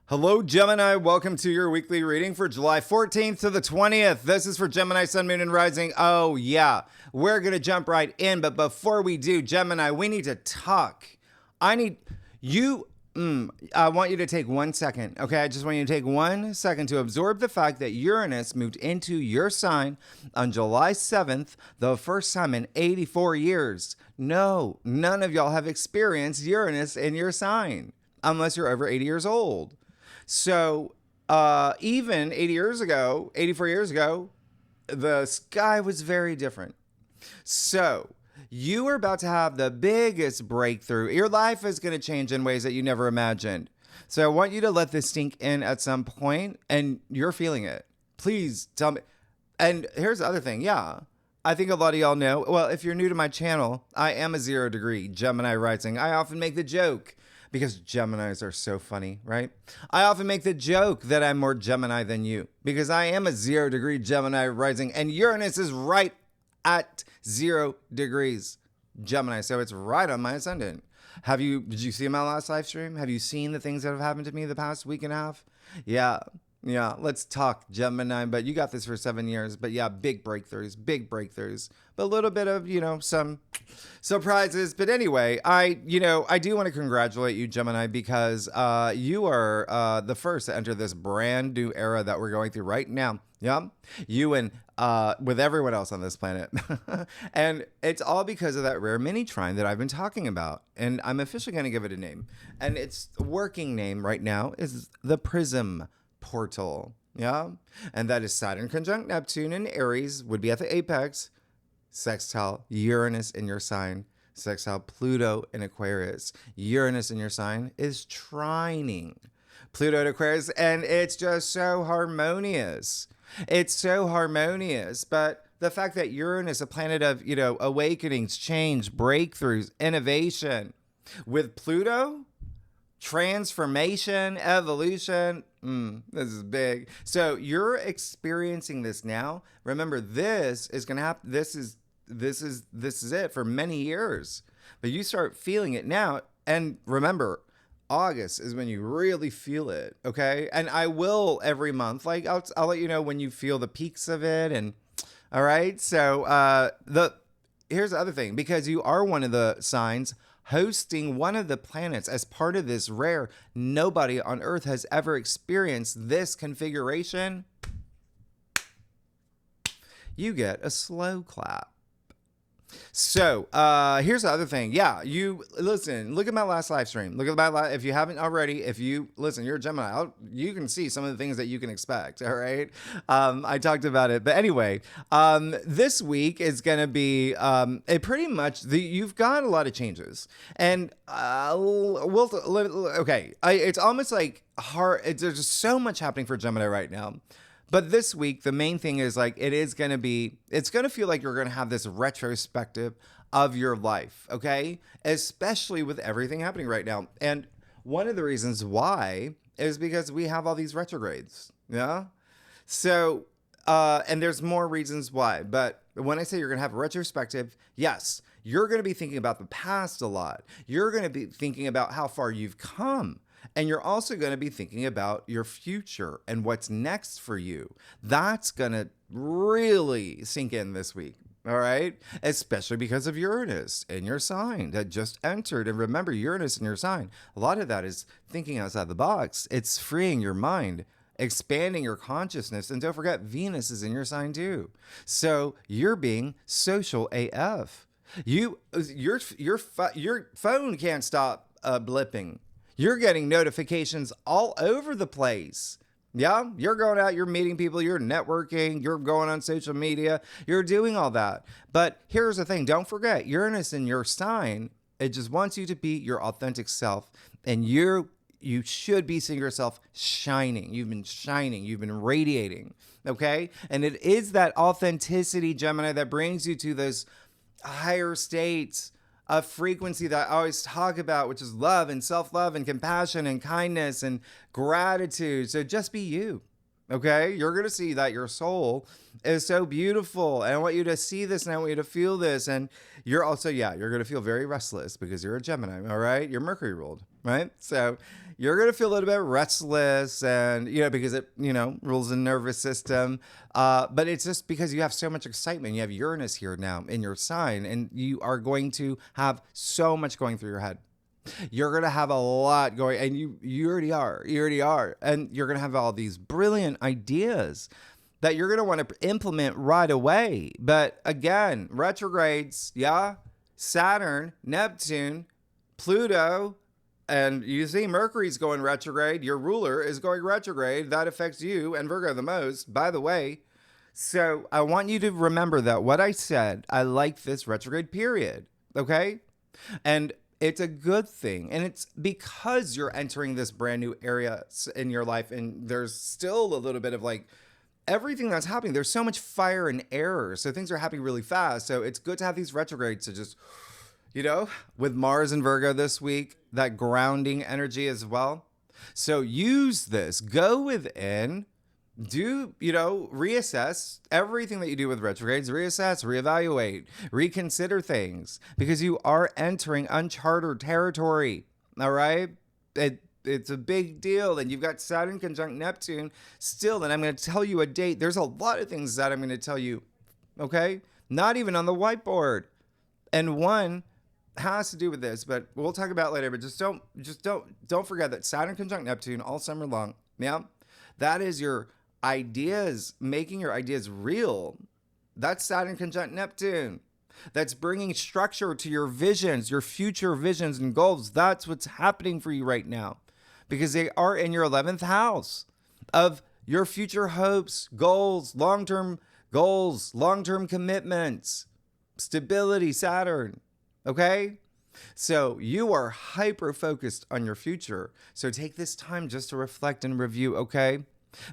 Hello, Gemini. Welcome to your weekly reading for July 14th to the 20th. This is for Gemini, Sun, Moon, and Rising. Oh, yeah. We're going to jump right in. But before we do, Gemini, we need to talk. I want you to take 1 second, okay? I just want you to take 1 second to absorb the fact that Uranus moved into your sign on July 7th, the first time in 84 years. No, none of y'all have experienced Uranus in your sign, unless you're over 80 years old. So even 84 years ago, the sky was very different. So you are about to have the biggest breakthrough. Your life is going to change in ways that you never imagined. So I want you to let this sink in at some point, and you're feeling it. Please tell me. And here's the other thing. Yeah, I think a lot of y'all know. Well, if you're new to my channel, I am a 0-degree Gemini rising. I often make the joke, because Geminis are so funny, right? I often make the joke that I'm more Gemini than you, because I am a 0-degree Gemini rising, and Uranus is right at 0 degrees Gemini, so it's right on my ascendant. Did you see my last live stream? Have you seen the things that have happened to me the past week and a half? Yeah, let's talk, Gemini, but you got this for 7 years. But yeah, big breakthroughs, but a little bit of, some surprises. But anyway, I do want to congratulate you, Gemini, because you are the first to enter this brand new era that we're going through right now. Yeah, you and with everyone else on this planet. And it's all because of that rare mini trine that I've been talking about. And I'm officially going to give it a name. And its working name right now is the Prism Portal. Yeah. And that is Saturn conjunct Neptune in Aries, would be at the apex, sextile Uranus in your sign, sextile Pluto in Aquarius. Uranus in your sign is trining Pluto in Aquarius, and it's just so harmonious. It's so harmonious. But the fact that Uranus, a planet of, awakenings, change, breakthroughs, innovation, with Pluto, transformation, evolution, this is big. So you're experiencing this now. Remember, this is going to happen. This is it for many years. But you start feeling it now. And remember, August is when you really feel it, okay? And I will every month, I'll let you know when you feel the peaks of it. And all right, so here's the other thing, because you are one of the signs hosting one of the planets as part of this rare, nobody on Earth has ever experienced this configuration, you get a slow clap. So here's the other thing. Yeah, you listen, look at my last live stream. Look at my if you haven't already, you're a Gemini, you can see some of the things that you can expect. All right. I talked about it. But anyway, this week is going to be you've got a lot of changes. And it's almost like there's just so much happening for Gemini right now. But this week, the main thing is it's going to feel like you're going to have this retrospective of your life, okay? Especially with everything happening right now. And one of the reasons why is because we have all these retrogrades, yeah? So, and there's more reasons why. But when I say you're going to have a retrospective, yes, you're going to be thinking about the past a lot. You're going to be thinking about how far you've come. And you're also going to be thinking about your future and what's next for you. That's going to really sink in this week. All right. Especially because of Uranus in your sign that just entered. And remember, Uranus in your sign, a lot of that is thinking outside the box. It's freeing your mind, expanding your consciousness. And don't forget, Venus is in your sign too. So you're being social AF. Your phone can't stop blipping. You're getting notifications all over the place. Yeah, you're going out, you're meeting people, you're networking, you're going on social media, you're doing all that. But here's the thing, don't forget, Uranus in your sign, it just wants you to be your authentic self. And you should be seeing yourself shining. You've been radiating, okay? And it is that authenticity, Gemini, that brings you to those higher states a frequency that I always talk about, which is love and self-love and compassion and kindness and gratitude. So just be you, okay? You're going to see that your soul is so beautiful. And I want you to see this and I want you to feel this. And you're also, you're going to feel very restless because you're a Gemini, all right? You're Mercury ruled, right? So you're going to feel a little bit restless and, because it, rules the nervous system. But it's just because you have so much excitement. You have Uranus here now in your sign, and you are going to have so much going through your head. You're going to have a lot going, and you already are. You already are. And you're going to have all these brilliant ideas that you're going to want to implement right away. But again, retrogrades, yeah, Saturn, Neptune, Pluto, and you see Mercury's going retrograde. Your ruler is going retrograde. That affects you and Virgo the most, by the way. So I want you to remember that what I said, I like this retrograde period, okay? And it's a good thing. And it's because you're entering this brand new area in your life, and there's still a little bit of like everything that's happening. There's so much fire and air. So things are happening really fast. So it's good to have these retrogrades to just, with Mars and Virgo this week, that grounding energy as well. So use this, go within, reassess everything that you do with retrogrades, reassess, reevaluate, reconsider things, because you are entering uncharted territory. All right. It's a big deal. And you've got Saturn conjunct Neptune still. And I'm going to tell you a date. There's a lot of things that I'm going to tell you. Okay. Not even on the whiteboard. And one has to do with this, but we'll talk about it later. But don't forget that Saturn conjunct Neptune all summer long. Yeah. That is your ideas, making your ideas real. That's Saturn conjunct Neptune. That's bringing structure to your visions, your future visions and goals. That's what's happening for you right now, because they are in your 11th house of your future hopes, goals, long-term commitments, stability, Saturn. Okay? So you are hyper-focused on your future. So take this time just to reflect and review, okay?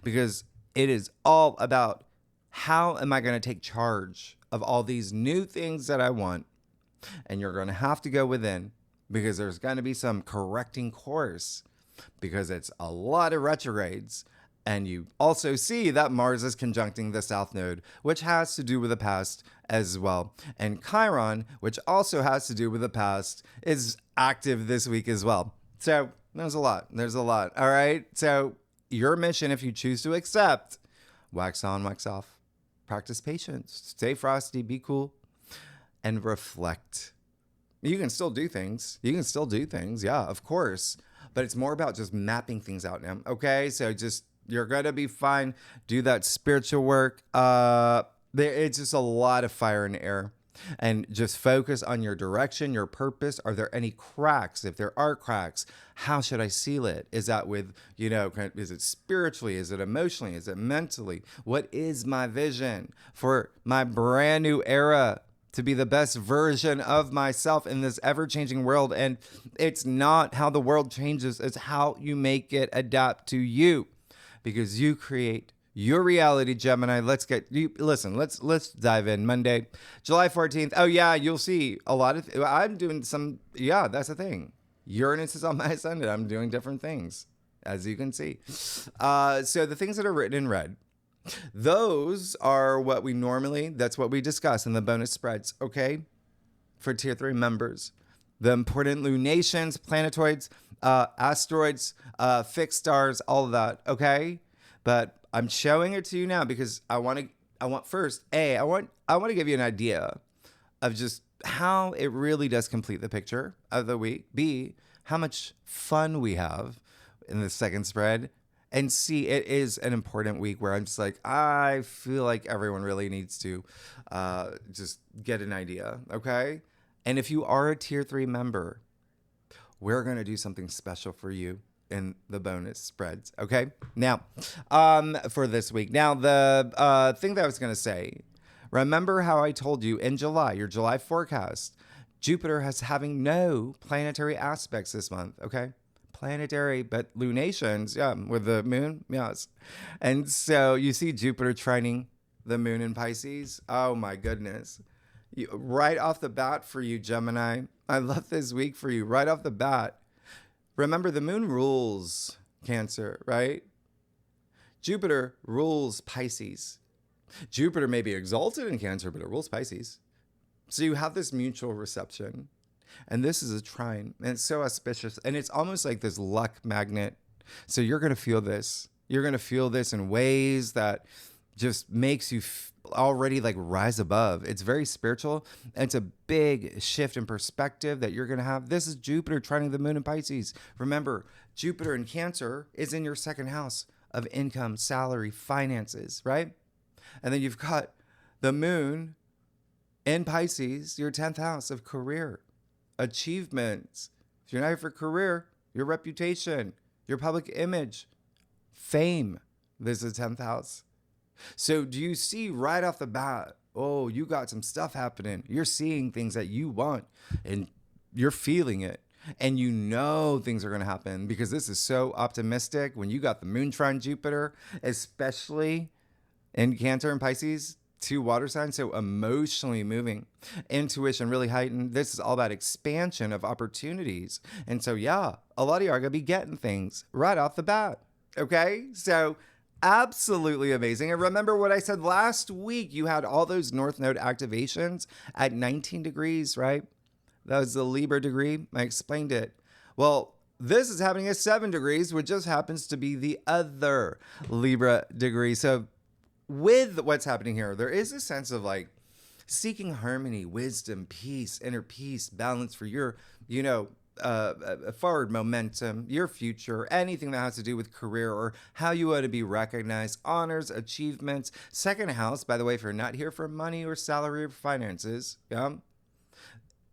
Because it is all about how am I going to take charge of all these new things that I want? And you're going to have to go within, because there's going to be some correcting course, because it's a lot of retrogrades. And you also see that Mars is conjuncting the South Node, which has to do with the past as well. And Chiron, which also has to do with the past, is active this week as well. So there's a lot. All right. So your mission, if you choose to accept, wax on, wax off, practice patience, stay frosty, be cool, and reflect. You can still do things. Yeah, of course. But it's more about just mapping things out now. Okay. So you're going to be fine. Do that spiritual work. It's just a lot of fire and air. And just focus on your direction, your purpose. Are there any cracks? If there are cracks, how should I seal it? Is that with, is it spiritually? Is it emotionally? Is it mentally? What is my vision for my brand new era to be the best version of myself in this ever-changing world? And it's not how the world changes. It's how you make it adapt to you, because you create your reality, Gemini. Let's dive in. Monday, July 14th. Oh yeah, you'll see a lot of, I'm doing some, yeah, that's the thing. Uranus is on my ascendant. I'm doing different things, as you can see. So the things that are written in red, those are that's what we discuss in the bonus spreads, okay? For tier 3 members. The important lunations, planetoids, asteroids, fixed stars, all of that, okay? But I'm showing it to you now because I want to give you an idea of just how it really does complete the picture of the week. B, how much fun we have in the second spread. And C, it is an important week where I'm just like, I feel like everyone really needs to just get an idea, okay? And if you are a tier 3 member, we're going to do something special for you in the bonus spreads, okay? Now, for this week. Now, the thing that I was going to say, remember how I told you in July, your July forecast, Jupiter has having no planetary aspects this month, okay? Planetary, but lunations, yeah, with the moon, yes. And so you see Jupiter trining the moon in Pisces. Oh my goodness. Right off the bat for you, Gemini. I love this week for you, right off the bat. Remember, the moon rules Cancer, right? Jupiter rules Pisces. Jupiter may be exalted in Cancer, but it rules Pisces. So you have this mutual reception. And this is a trine. And it's so auspicious. And it's almost like this luck magnet. So you're going to feel this. You're going to feel this in ways that just makes you already like rise above. It's very spiritual. And it's a big shift in perspective that you're going to have. This is Jupiter trining the moon in Pisces. Remember, Jupiter in Cancer is in your second house of income, salary, finances, right? And then you've got the moon in Pisces, your 10th house of career, achievements. If you're not here for career, your reputation, your public image, fame. This is the 10th house. So do you see right off the bat, oh, you got some stuff happening. You're seeing things that you want and you're feeling it. And you know things are going to happen because this is so optimistic. When you got the moon trine Jupiter, especially in Cancer and Pisces, 2 water signs, so emotionally moving, intuition really heightened. This is all about expansion of opportunities. And so, yeah, a lot of you are going to be getting things right off the bat. Okay, so absolutely amazing. And remember what I said last week, you had all those North Node activations at 19 degrees, right? That was the Libra degree. I explained it. Well, this is happening at 7 degrees, which just happens to be the other Libra degree. So with what's happening here, there is a sense of like seeking harmony, wisdom, peace, inner peace, balance for your, forward momentum, your future, anything that has to do with career or how you want to be recognized, honors, achievements. Second house, by the way, if you're not here for money or salary or finances,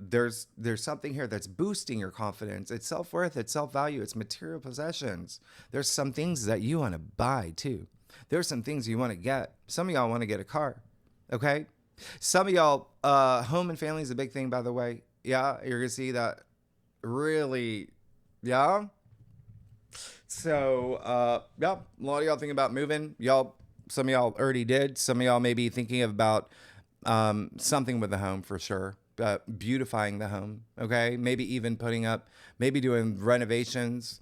there's something here that's boosting your confidence. It's self-worth, it's self-value, it's material possessions. There's some things that you want to buy too. There's some things you want to get. Some of y'all want to get a car, okay? Some of y'all, home and family is a big thing, by the way. Yeah, you're going to see that really, yeah. So, yeah, a lot of y'all thinking about moving. Some of y'all already did. Some of y'all may be thinking about something with the home for sure. Beautifying the home, okay? Maybe even putting up, maybe doing renovations.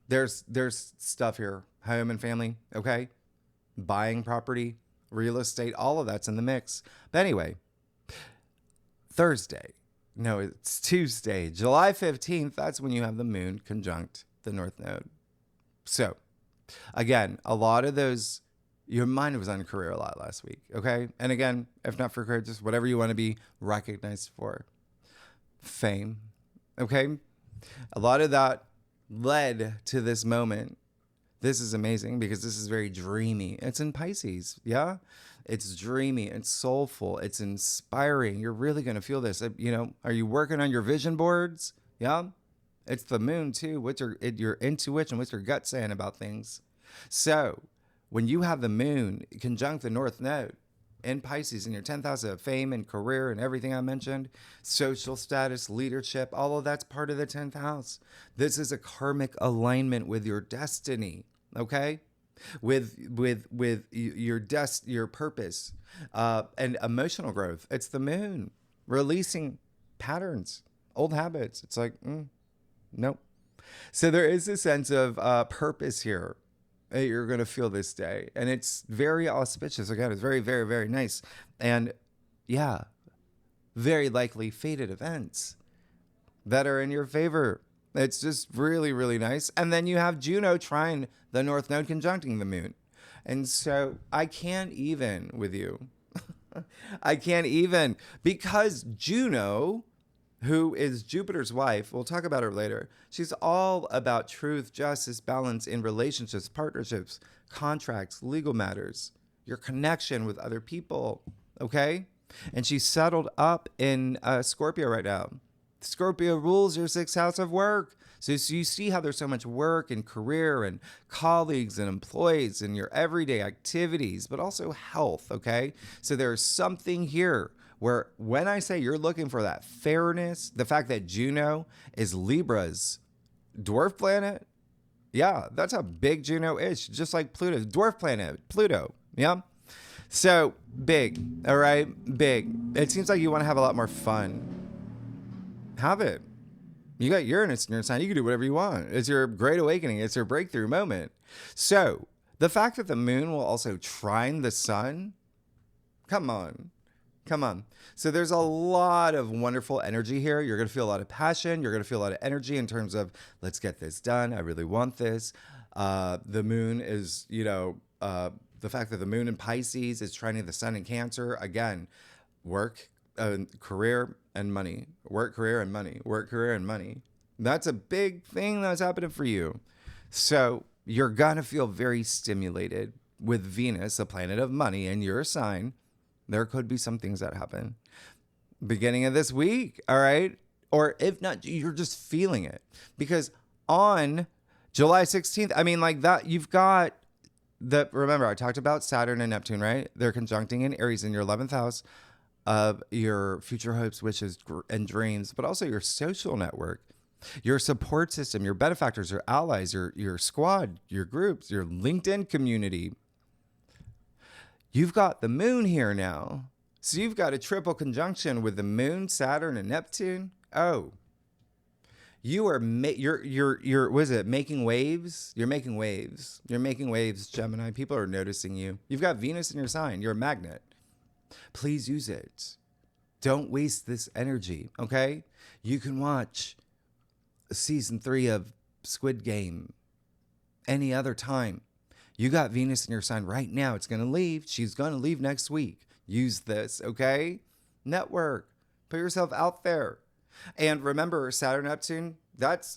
There's stuff here, home and family, okay? Buying property, real estate, all of that's in the mix. But anyway, it's Tuesday, July 15th. That's when you have the moon conjunct the North Node. So again, a lot of those, your mind was on career a lot last week, okay? And again, if not for career, just whatever you want to be recognized for. Fame, okay? A lot of that led to this moment. This is amazing because this is very dreamy. It's in Pisces, yeah? It's dreamy, it's soulful, it's inspiring. You're really going to feel this. Are you working on your vision boards? Yeah? It's the moon too. What's your intuition? What's your gut saying about things? So when you have the moon conjunct the North Node in Pisces in your 10th house of fame and career and everything I mentioned, social status, leadership, all of that's part of the 10th house. This is a karmic alignment with your destiny, okay? With your purpose and emotional growth. It's the moon releasing patterns, old habits. It's like, nope. So there is a sense of purpose here that you're going to feel this day. And it's very auspicious. Again, it's very, very, very nice. And yeah, very likely fated events that are in your favor. It's just really, really nice. And then you have Juno trine the North Node conjuncting the moon. And so I can't even with you. I can't even, because Juno, who is Jupiter's wife, we'll talk about her later. She's all about truth, justice, balance in relationships, partnerships, contracts, legal matters, your connection with other people, okay? And she's settled up in Scorpio right now. Scorpio rules your 6th house of work. So you see how there's so much work and career and colleagues and employees and your everyday activities, but also health, okay? So there's something here where when I say you're looking for that fairness, the fact that Juno is Libra's dwarf planet, yeah, that's how big Juno is, just like Pluto, dwarf planet, Pluto, yeah? So big, all right, big. It seems like you want to have a lot more fun. Have it. You got Uranus in your sign. You can do whatever you want. It's your great awakening. It's your breakthrough moment. So the fact that the moon will also trine the sun, come on. Come on. So there's a lot of wonderful energy here. You're going to feel a lot of passion. You're going to feel a lot of energy in terms of, let's get this done. I really want this. The moon is, the fact that the moon in Pisces is trining the sun in Cancer. Again, work, career, and money. Work, career, and money. Work, career, and money. That's a big thing that's happening for you. So you're going to feel very stimulated with Venus, the planet of money, in your sign. There could be some things that happen beginning of this week, all right? Or if not, you're just feeling it. Because on July 16th, I mean, like that, you've got remember, I talked about Saturn and Neptune, right? They're conjuncting in Aries in your 11th house of your future hopes, wishes, and dreams, but also your social network, your support system, your benefactors, your allies, your squad, your groups, your LinkedIn community. You've got the moon here now. So you've got a triple conjunction with the moon, Saturn, and Neptune. Oh, you are, you're what is it, making waves? You're making waves. You're making waves, Gemini. People are noticing you. You've got Venus in your sign. You're a magnet. Please use it. Don't waste this energy, okay? You can watch season 3 of Squid Game any other time. You got Venus in your sign right now. It's going to leave. She's going to leave next week. Use this, okay? Network. Put yourself out there. And remember, Saturn, Neptune,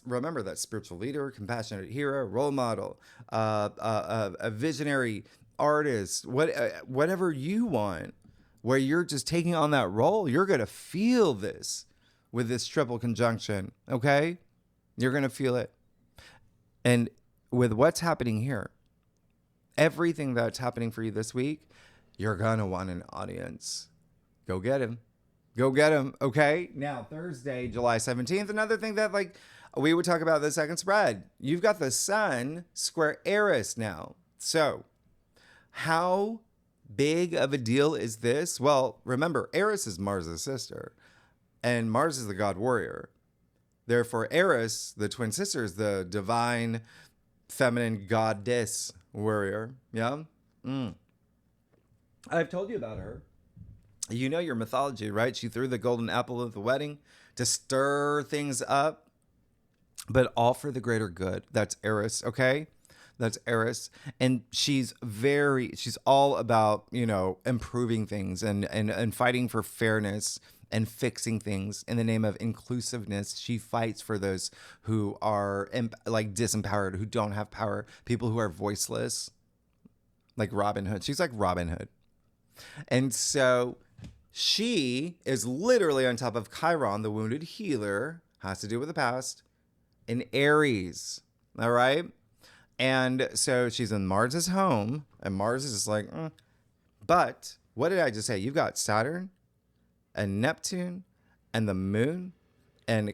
remember that spiritual leader, compassionate hero, role model, a visionary artist, whatever you want, where you're just taking on that role, you're going to feel this with this triple conjunction, okay? You're going to feel it. And with what's happening here, everything that's happening for you this week, you're going to want an audience. Go get him. Go get him. Okay. Now, Thursday, July 17th, another thing that we would talk about the second spread. You've got the sun square Eris now. So how big of a deal is this? Well, remember, Eris is Mars' sister, and Mars is the god warrior. Therefore, Eris, the twin sister, is the divine feminine goddess warrior. Yeah. I've told you about her. You know your mythology, right? She threw the golden apple at the wedding to stir things up, but all for the greater good. That's Eris, okay? That's Eris. And she's all about, improving things and fighting for fairness and fixing things in the name of inclusiveness. She fights for those who are disempowered, who don't have power, people who are voiceless, like Robin Hood. She's like Robin Hood. And so she is literally on top of Chiron, the wounded healer, has to do with the past, in Aries. All right. And so she's in Mars's home, and Mars is just like, But what did I just say? You've got Saturn and Neptune and the moon and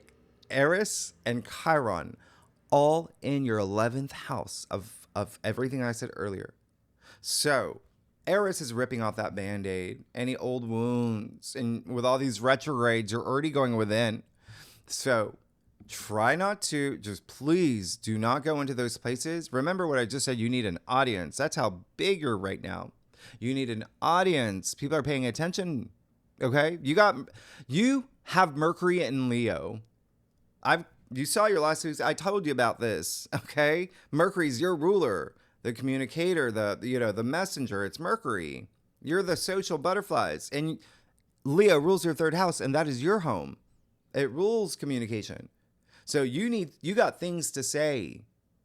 Eris and Chiron all in your 11th house of everything I said earlier. So Eris is ripping off that Band-Aid, any old wounds, and with all these retrogrades, you're already going within. So try not to, just please do not go into those places. Remember what I just said, you need an audience. That's how big you're right now. You need an audience. People are paying attention. Okay? You have Mercury in Leo. You saw your last week. I told you about this. Okay? Mercury's your ruler, the communicator, the messenger. It's Mercury. You're the social butterflies. And Leo rules your 3rd house, and that is your home. It rules communication. So you got things to say.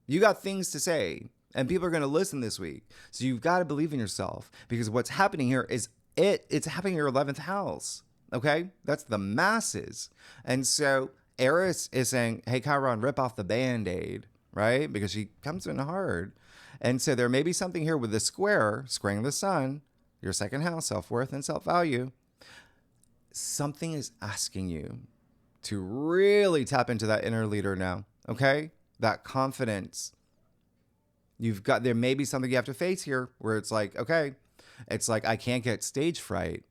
You got things to say. And people are going to listen this week. So you've got to believe in yourself, because what's happening here is it's happening in your 11th house. Okay? That's the masses. And so Eris is saying, hey, Chiron, rip off the Band-Aid, right? Because she comes in hard. And so there may be something here with the squaring the sun, your 2nd house, self-worth and self-value. Something is asking you to really tap into that inner leader now, okay? That confidence. There may be something you have to face here where it's like, okay, it's like, I can't get stage fright.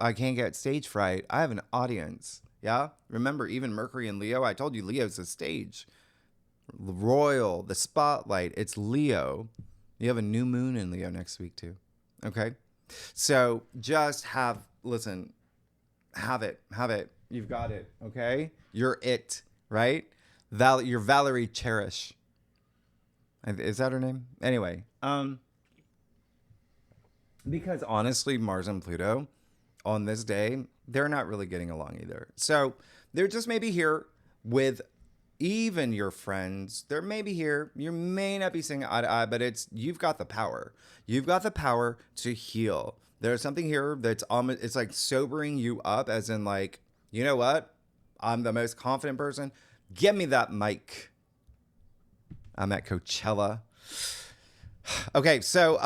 I have an audience, yeah? Remember, even Mercury and Leo, I told you Leo's the stage. Royal, the spotlight, it's Leo. You have a new moon in Leo next week too, okay? So just listen, have it. You've got it, okay? You're it, right? You're Valerie Cherish. Is that her name? Anyway, because honestly, Mars and Pluto on this day, they're not really getting along either. So they're just maybe here with even your friends. They're maybe here. You may not be seeing eye to eye, but you've got the power. You've got the power to heal. There's something here that's almost, it's like sobering you up, as in like, you know what? I'm the most confident person. Give me that mic. I'm at Coachella. Okay, so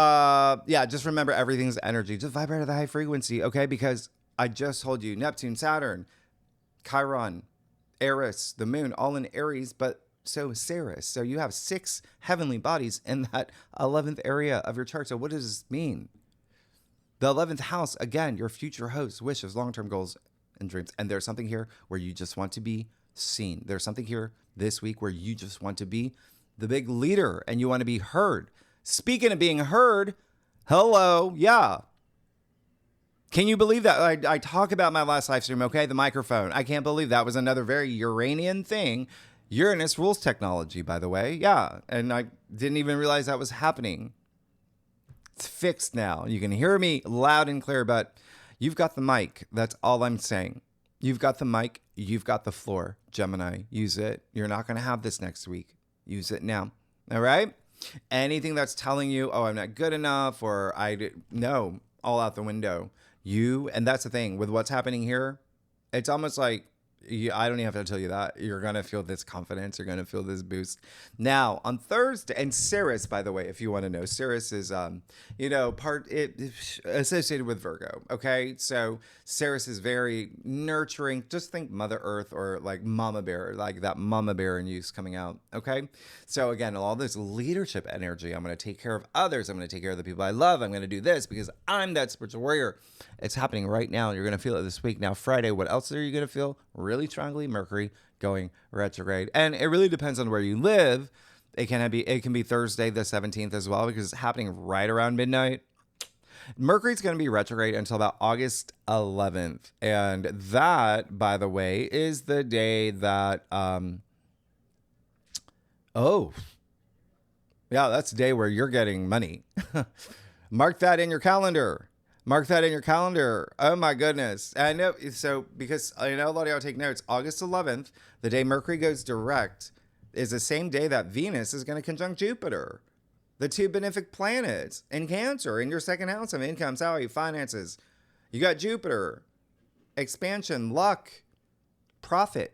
yeah, just remember everything's energy. Just vibrate at the high frequency, okay? Because I just told you, Neptune, Saturn, Chiron, Eris, the moon, all in Aries, but so is Ceres. So you have 6 heavenly bodies in that 11th area of your chart. So what does this mean? The 11th house, again, your future hopes, wishes, long-term goals, and dreams. And there's something here where you just want to be seen. There's something here this week where you just want to be the big leader and you want to be heard. Speaking of being heard, hello, yeah. Can you believe that? I talk about my last live stream, okay? The microphone. I can't believe that was another very Uranian thing. Uranus rules technology, by the way. Yeah, and I didn't even realize that was happening. It's fixed now. You can hear me loud and clear, but you've got the mic. That's all I'm saying. You've got the mic. You've got the floor. Gemini, use it. You're not going to have this next week. Use it now. All right? Anything that's telling you, oh, I'm not good enough, or no, all out the window. And that's the thing with what's happening here. It's almost like I don't even have to tell you that. You're going to feel this confidence. You're going to feel this boost. Now, on Thursday, and Ceres, by the way, if you want to know, Ceres is, associated with Virgo. Okay. So Ceres is very nurturing. Just think Mother Earth or like Mama Bear, like that Mama Bear in use coming out. Okay. So again, all this leadership energy, I'm going to take care of others. I'm going to take care of the people I love. I'm going to do this because I'm that spiritual warrior. It's happening right now. You're going to feel it this week. Now, Friday, what else are you going to feel? Really strongly, Mercury going retrograde. And it really depends on where you live. It can be Thursday the 17th as well, because it's happening right around midnight. Mercury's going to be retrograde until about August 11th. And that, by the way, is the day that, that's the day where you're getting money. Mark that in your calendar. Mark that in your calendar. Oh my goodness. I know. So, because I know a lot of y'all take notes, August 11th, the day Mercury goes direct, is the same day that Venus is going to conjunct Jupiter. The 2 benefic planets in Cancer, in your second house of income, salary, finances. You got Jupiter, expansion, luck, profit,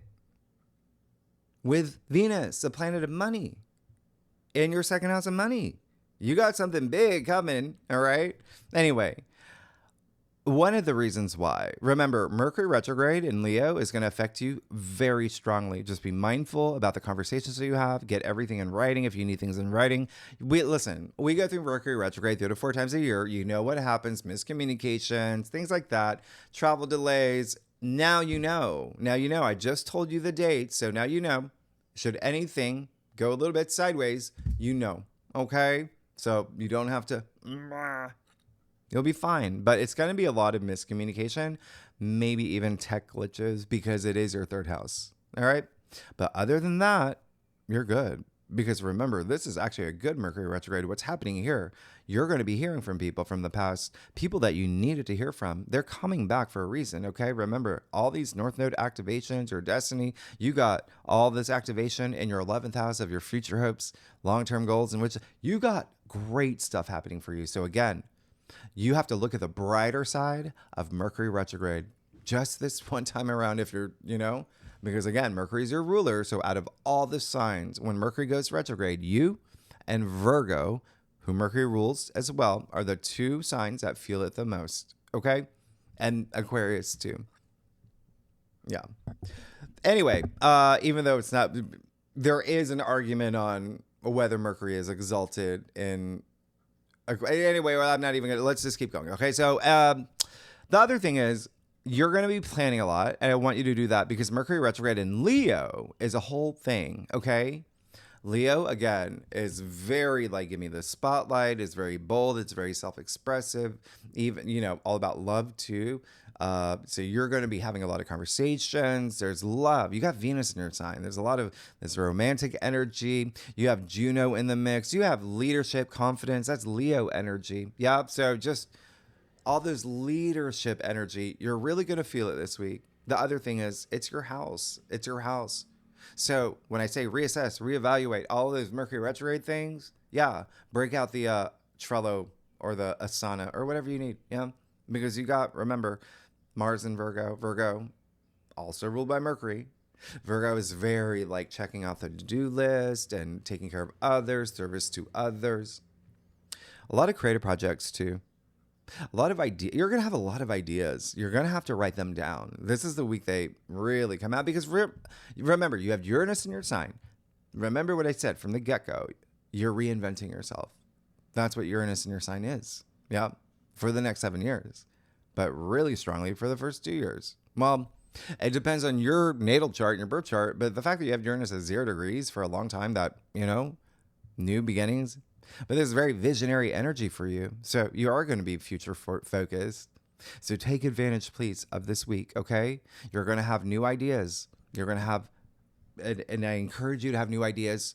with Venus, the planet of money, in your second house of money. You got something big coming, all right? Anyway, one of the reasons why, remember, Mercury retrograde in Leo is going to affect you very strongly. Just be mindful about the conversations that you have. Get everything in writing if you need things in writing. We go through Mercury retrograde 3 to 4 times a year. You know what happens, miscommunications, things like that, travel delays. Now you know. I just told you the date, so now you know. Should anything go a little bit sideways, you know, okay? So you don't have to... You'll be fine, but it's going to be a lot of miscommunication, maybe even tech glitches, because it is your 3rd house. All right. But other than that, you're good, because remember, this is actually a good Mercury retrograde. What's happening here? You're going to be hearing from people from the past, people that you needed to hear from. They're coming back for a reason. Okay. Remember all these North Node activations, your destiny, you got all this activation in your 11th house of your future hopes, long-term goals, in which you got great stuff happening for you. So again, you have to look at the brighter side of Mercury retrograde just this one time around, if you're, because again, Mercury is your ruler. So out of all the signs, when Mercury goes retrograde, you and Virgo, who Mercury rules as well, are the 2 signs that feel it the most. Okay. And Aquarius too. Yeah. Anyway, even though it's not, there is an argument on whether Mercury is exalted in. Anyway, well, I'm not even going to, let's just keep going. Okay. So, the other thing is you're going to be planning a lot, and I want you to do that because Mercury retrograde in Leo is a whole thing. Okay. Leo, again, is very like, give me the spotlight, is very bold, it's very self-expressive, even, all about love too. So you're going to be having a lot of conversations. There's love. You got Venus in your sign. There's a lot of this romantic energy. You have Juno in the mix. You have leadership, confidence. That's Leo energy. Yeah. So just all those leadership energy, you're really going to feel it this week. The other thing is, it's your house. It's your house. So when I say reassess, reevaluate all those Mercury retrograde things, yeah, break out the Trello or the Asana or whatever you need. Yeah. Because you got, remember, Mars in Virgo. Virgo, also ruled by Mercury. Virgo is very like checking off the to-do list and taking care of others, service to others. A lot of creative projects too. A lot of ideas. You're going to have a lot of ideas. You're going to have to write them down. This is the week they really come out because remember, you have Uranus in your sign. Remember what I said from the get-go. You're reinventing yourself. That's what Uranus in your sign is. Yeah. For the next 7 years, but really strongly for the first 2 years. Well, it depends on your natal chart and your birth chart, but the fact that you have Uranus at 0 degrees for a long time, that, new beginnings. But this is very visionary energy for you. So you are going to be future focused. So take advantage, please, of this week, okay? You're going to have new ideas. You're going to have, and I encourage you to have new ideas.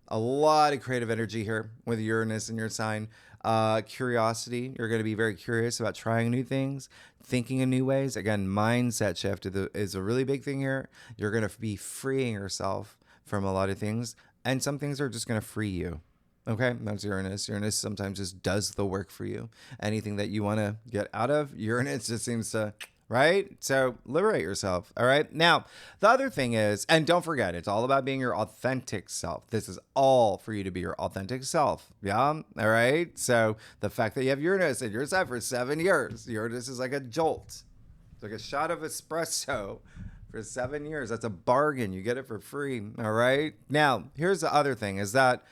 A lot of creative energy here with Uranus in your sign. Curiosity. You're going to be very curious about trying new things, thinking in new ways. Again, mindset shift is a really big thing here. You're going to be freeing yourself from a lot of things, and some things are just going to free you. Okay, that's Uranus. Uranus sometimes just does the work for you. Anything that you want to get out of, Uranus just seems to, right? So liberate yourself. All right. Now, the other thing is, and don't forget, it's all about being your authentic self. This is all for you to be your authentic self. Yeah. All right. So the fact that you have Uranus in your sign for 7 years, Uranus is like a jolt. It's like a shot of espresso for 7 years. That's a bargain. You get it for free. All right. Now, here's the other thing is that,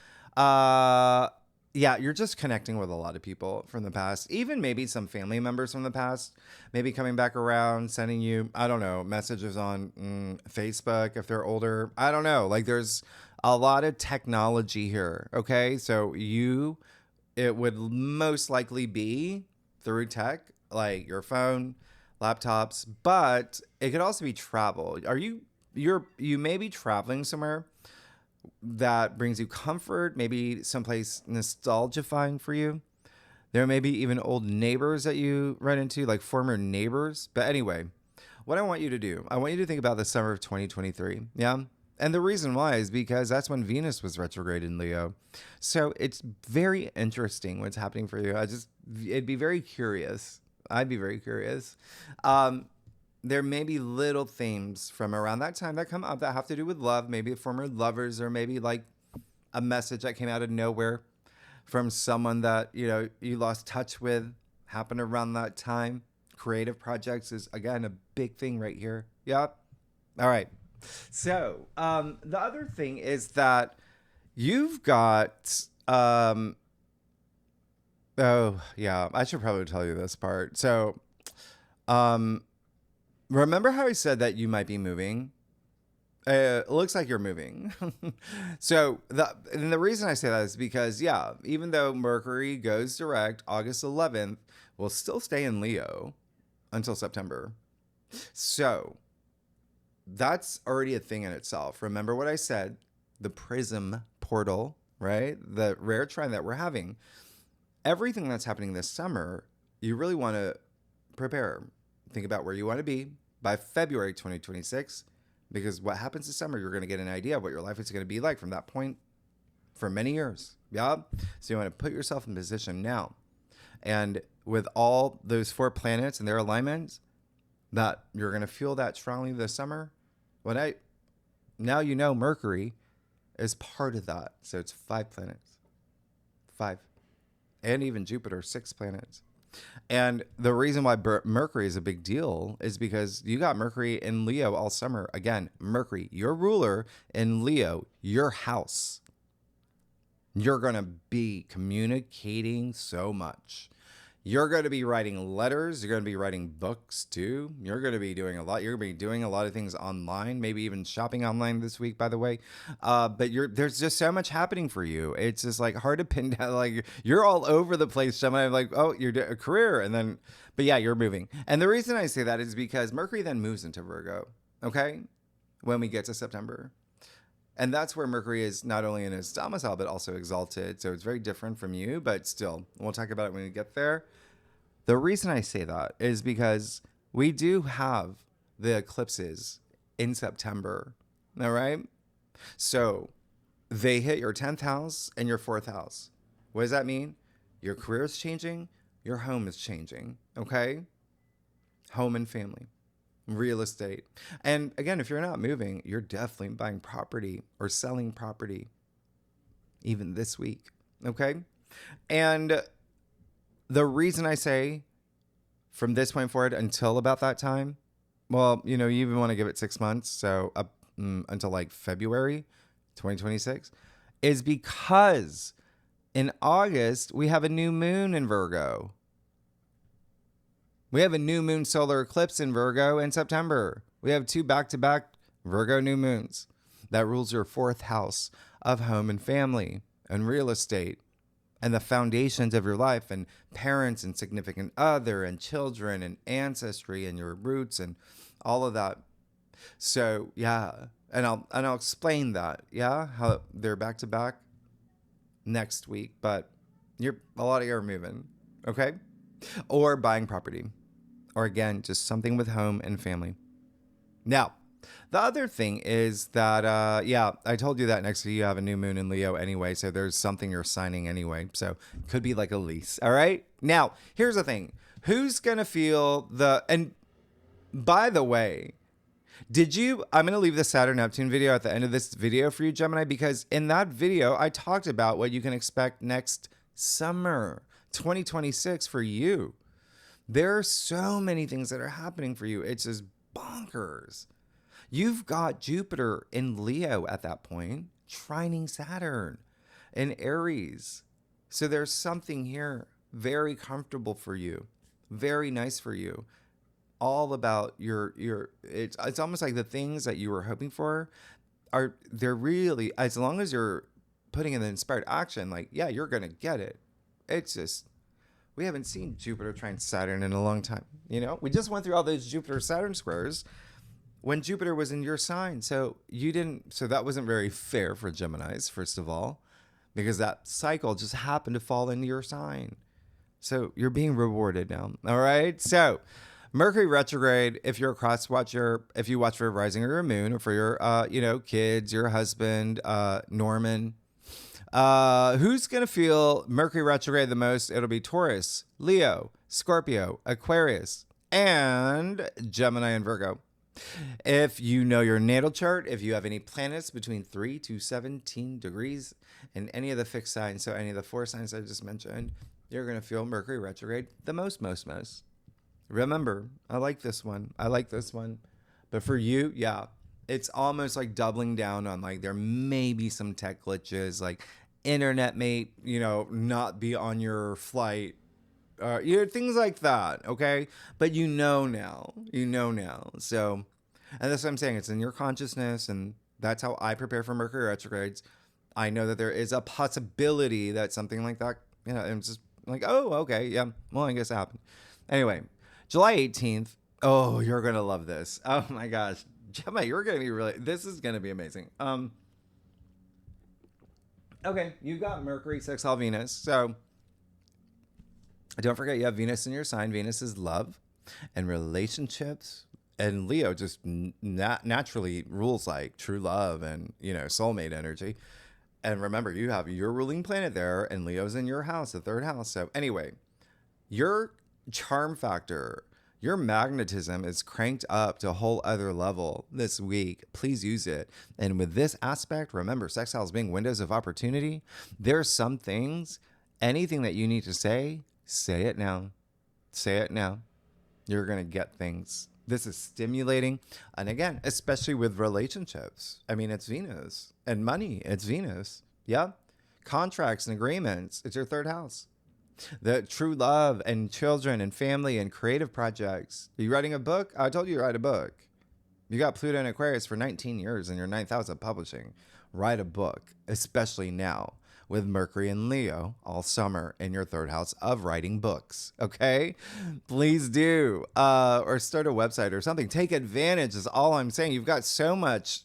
you're just connecting with a lot of people from the past, even maybe some family members from the past, maybe coming back around, sending you, I don't know, messages on Facebook if they're older. I don't know. Like there's a lot of technology here. Okay. So it would most likely be through tech, like your phone, laptops, but it could also be travel. You may be traveling somewhere that brings you comfort, maybe someplace nostalgifying for you. There may be even old neighbors that you run into, like former neighbors. But anyway, what I want you to do, I want you to think about the summer of 2023. Yeah. And the reason why is because that's when Venus was retrograde in Leo. So it's very interesting what's happening for you. It'd be very curious. I'd be very curious. There may be little themes from around that time that come up that have to do with love, maybe former lovers, or maybe like a message that came out of nowhere from someone that, you lost touch with, happened around that time. Creative projects is, again, a big thing right here. Yep. All right. So the other thing is that you've got, I should probably tell you this part. So, remember how I said that you might be moving? It looks like you're moving. So the reason I say that is because, even though Mercury goes direct August 11th, we'll still stay in Leo until September. So that's already a thing in itself. Remember what I said, the prism portal, right? The rare trine that we're having. Everything that's happening this summer, you really want to prepare. Think about where you want to be by February 2026, because what happens this summer, you're going to get an idea of what your life is going to be like from that point for many years. Yeah. So you want to put yourself in position now. And with all those 4 planets and their alignments, that you're going to feel that strongly this summer. Now Mercury is part of that. So it's 5 planets. 5. And even Jupiter, 6 planets. And the reason why Mercury is a big deal is because you got Mercury in Leo all summer. Again, Mercury, your ruler in Leo, your house. You're going to be communicating so much. You're going to be writing letters. You're going to be writing books too. You're going to be doing a lot. You're going to be doing a lot of things online, maybe even shopping online this week, by the way. But there's just so much happening for you. It's just like hard to pin down. Like you're all over the place. Somebody like, oh, you're a career. And then, but yeah, you're moving. And the reason I say that is because Mercury then moves into Virgo. Okay. When we get to September. And that's where Mercury is not only in his domicile, but also exalted. So it's very different from you, but still, we'll talk about it when we get there. The reason I say that is because we do have the eclipses in September. All right. So they hit your 10th house and your 4th house. What does that mean? Your career is changing. Your home is changing. Okay. Home and family. Real estate. And again, if you're not moving, you're definitely buying property or selling property even this week. Okay. And the reason I say from this point forward until about that time, well, you even want to give it 6 months. So up until like February 2026 is because in August, we have a new moon in Virgo. We have a new moon solar eclipse in Virgo in September. We have 2 back-to-back Virgo new moons that rules your 4th house of home and family and real estate and the foundations of your life and parents and significant other and children and ancestry and your roots and all of that. So, yeah, and I'll explain that, yeah, how they're back-to-back next week, but a lot of you are moving, okay? Or buying property. Or again, just something with home and family. Now, the other thing is that, I told you that next year you have a new moon in Leo anyway. So there's something you're signing anyway. So it could be like a lease. All right. Now, here's the thing. Who's going to feel and by the way, I'm going to leave the Saturn Neptune video at the end of this video for you, Gemini, because in that video, I talked about what you can expect next summer, 2026 for you. There are so many things that are happening for you. It's just bonkers. You've got Jupiter in Leo at that point, trining Saturn in Aries. So there's something here very comfortable for you, very nice for you. All about it's almost like the things that you were hoping for they're really, as long as you're putting in the inspired action, like, yeah, you're going to get it. It's just, we haven't seen Jupiter trine Saturn in a long time. We just went through all those Jupiter-Saturn squares when Jupiter was in your sign. So that wasn't very fair for Geminis, first of all, because that cycle just happened to fall into your sign. So you're being rewarded now. All right. So Mercury retrograde, if you're a cross watcher, if you watch for a rising or your moon, or for your, kids, your husband, Norman, who's going to feel Mercury retrograde the most? It'll be Taurus, Leo, Scorpio, Aquarius, and Gemini and Virgo. If you know your natal chart, if you have any planets between 3 to 17 degrees in any of the fixed signs, so any of the 4 signs I just mentioned, you're going to feel Mercury retrograde the most. Remember, I like this one. But for you, yeah, it's almost like doubling down on like there may be some tech glitches, like internet may, not be on your flight, things like that. Okay. But now. So, and that's what I'm saying. It's in your consciousness. And that's how I prepare for Mercury retrogrades. I know that there is a possibility that something like that, I'm just like, oh, okay. Yeah. Well, I guess it happened. Anyway, July 18th. Oh, you're going to love this. Oh my gosh. Gemma, you're going to be this is going to be amazing. Okay, you've got Mercury sextile Venus. So don't forget you have Venus in your sign. Venus is love and relationships. And Leo just naturally rules like true love and, soulmate energy. And remember, you have your ruling planet there and Leo's in your house, the 3rd house. So anyway, your charm factor, your magnetism is cranked up to a whole other level this week. Please use it. And with this aspect, remember, sextiles being windows of opportunity. There's some things, anything that you need to say it now. Say it now. You're going to get things. This is stimulating. And again, especially with relationships. I mean, it's Venus. And money, it's Venus. Yeah. Contracts and agreements, it's your 3rd house. The true love and children and family and creative projects. Are you writing a book? I told you to write a book. You got Pluto in Aquarius for 19 years in your ninth house of publishing. Write a book, especially now with Mercury and Leo all summer in your third house of writing books. Okay? Please do. Or start a website or something. Take advantage is all I'm saying. You've got so much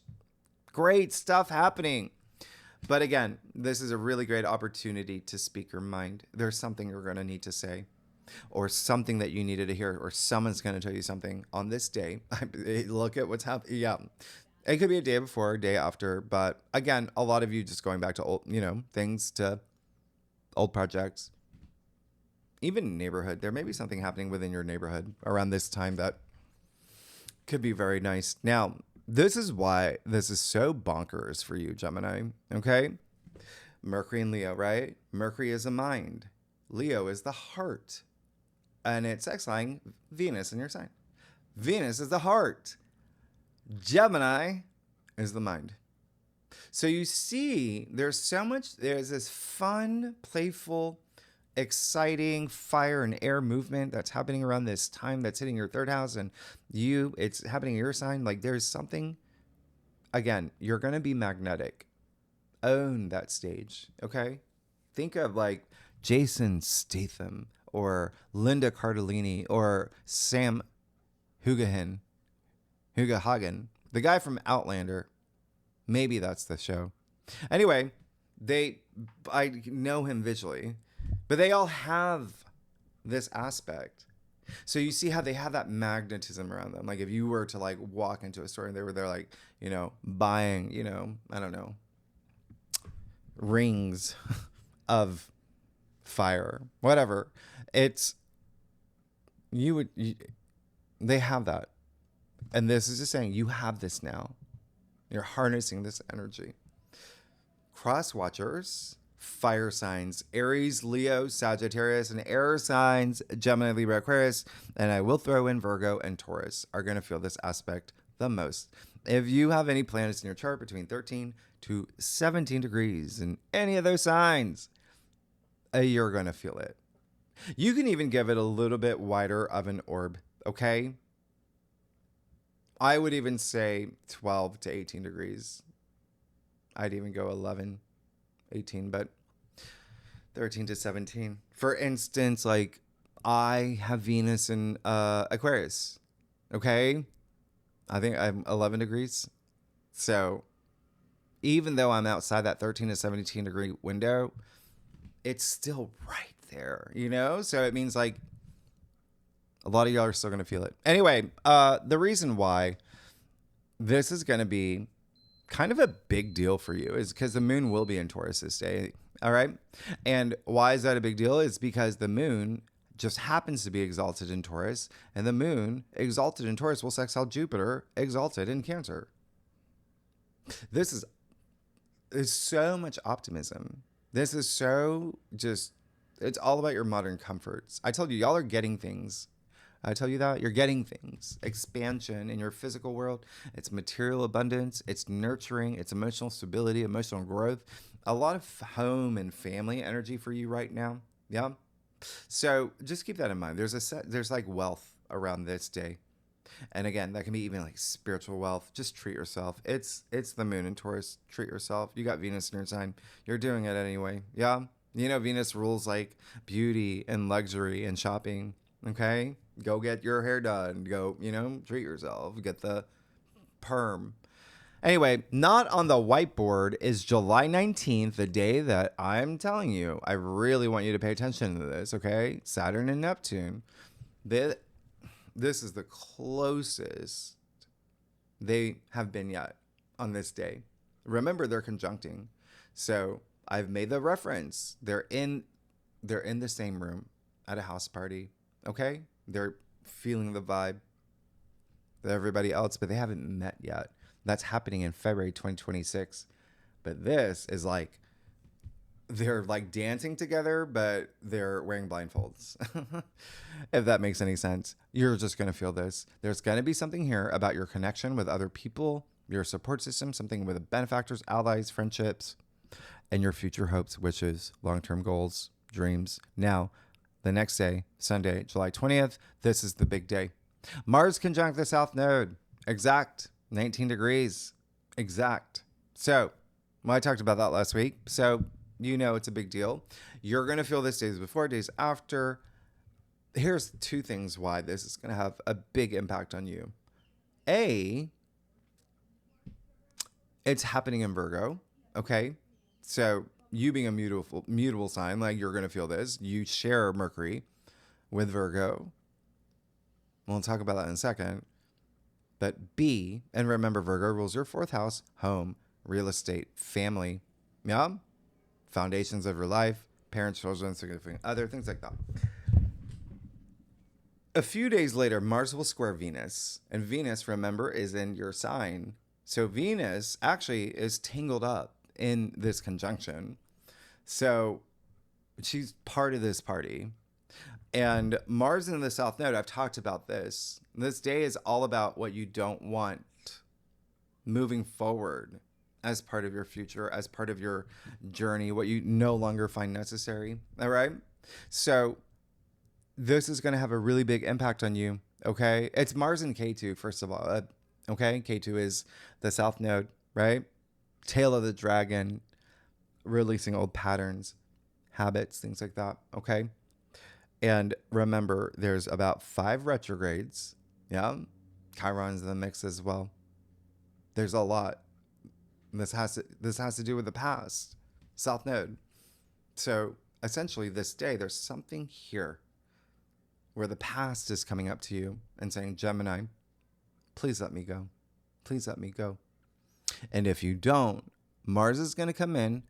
great stuff happening. But again, this is a really great opportunity to speak your mind. There's something you're going to need to say, or something that you needed to hear, or someone's going to tell you something on this day. Look at what's happening. Yeah. It could be a day before, a day after. But again, a lot of you just going back to old, things, to old projects. Even neighborhood. There may be something happening within your neighborhood around this time that could be very nice. Now, this is why this is so bonkers for you, Gemini. Okay? Mercury and Leo, right? Mercury is the mind. Leo is the heart. And it's exiling Venus in your sign. Venus is the heart. Gemini is the mind. So you see, there's this fun, playful, exciting fire and air movement that's happening around this time that's hitting your third house, and it's happening in your sign. Like, there's something, again, you're going to be magnetic. Own that stage, okay? Think of like Jason Statham or Linda Cardellini or Sam Hugahagen, the guy from Outlander. Maybe that's the show. Anyway, I know him visually, but they all have this aspect. So you see how they have that magnetism around them. Like if you were to like walk into a store and they were there like, buying, I don't know, rings of fire, whatever. They have that. And this is just saying you have this now. You're harnessing this energy. Cross watchers, fire signs, Aries, Leo, Sagittarius, and air signs, Gemini, Libra, Aquarius, and I will throw in Virgo and Taurus are going to feel this aspect the most. If you have any planets in your chart between 13 to 17 degrees in any of those signs, you're going to feel it. You can even give it a little bit wider of an orb, okay? I would even say 12 to 18 degrees. I'd even go 11, 18, but 13 to 17. For instance, like I have Venus in Aquarius, okay? I think I'm 11 degrees. So even though I'm outside that 13 to 17 degree window, it's still right there, So it means like a lot of y'all are still going to feel it. Anyway, the reason why this is going to be kind of a big deal for you is because the moon will be in Taurus this day. All right. And why is that a big deal? It's because the moon just happens to be exalted in Taurus, and the moon exalted in Taurus will sextile Jupiter exalted in Cancer. There's so much optimism. This is so it's all about your modern comforts. I told you, y'all are getting things. I tell you that you're getting things, expansion in your physical world. It's material abundance. It's nurturing. It's emotional stability, emotional growth. A lot of home and family energy for you right now. Yeah. So just keep that in mind. There's like wealth around this day. And again, that can be even like spiritual wealth. Just treat yourself. It's the moon in Taurus. Treat yourself. You got Venus in your sign. You're doing it anyway. Yeah. Venus rules like beauty and luxury and shopping. Okay. Go get your hair done. Go, treat yourself. Get the perm. Anyway, not on the whiteboard is July 19th, the day that I'm telling you. I really want you to pay attention to this, okay? Saturn and Neptune. This is the closest they have been yet on this day. Remember, they're conjuncting. So I've made the reference. They're in the same room at a house party, okay? They're feeling the vibe of everybody else, but they haven't met yet. That's happening in February 2026. But this is like, they're like dancing together, but they're wearing blindfolds. If that makes any sense. You're just going to feel this. There's going to be something here about your connection with other people, your support system, something with benefactors, allies, friendships, and your future hopes, wishes, long-term goals, dreams. Now, the next day, Sunday, July 20th, this is the big day. Mars conjunct the South Node. Exact. 19 degrees. Exact. So, well, I talked about that last week. So, you know it's a big deal. You're going to feel this days before, days after. Here's two things why this is going to have a big impact on you. A, it's happening in Virgo. Okay. So, you being a mutable sign, like you're going to feel this. You share Mercury with Virgo. We'll talk about that in a second. But B, and remember, Virgo rules your fourth house, home, real estate, family, yeah, foundations of your life, parents, children, significant other, things like that. A few days later, Mars will square Venus, and Venus, remember, is in your sign. So Venus actually is tangled up in this conjunction. So she's part of this party. And Mars in the South Node, I've talked about this. This day is all about what you don't want moving forward as part of your future, as part of your journey, what you no longer find necessary. All right? So this is going to have a really big impact on you. Okay? It's Mars in K2, first of all. Okay? K2 is the South Node, right? Tail of the dragon, releasing old patterns, habits, things like that. Okay? And remember, there's about 5 retrogrades. Yeah. Chiron's in the mix as well. There's a lot. This has to do with the past. South Node. So essentially this day, there's something here where the past is coming up to you and saying, Gemini, please let me go. Please let me go. And if you don't, Mars is going to come in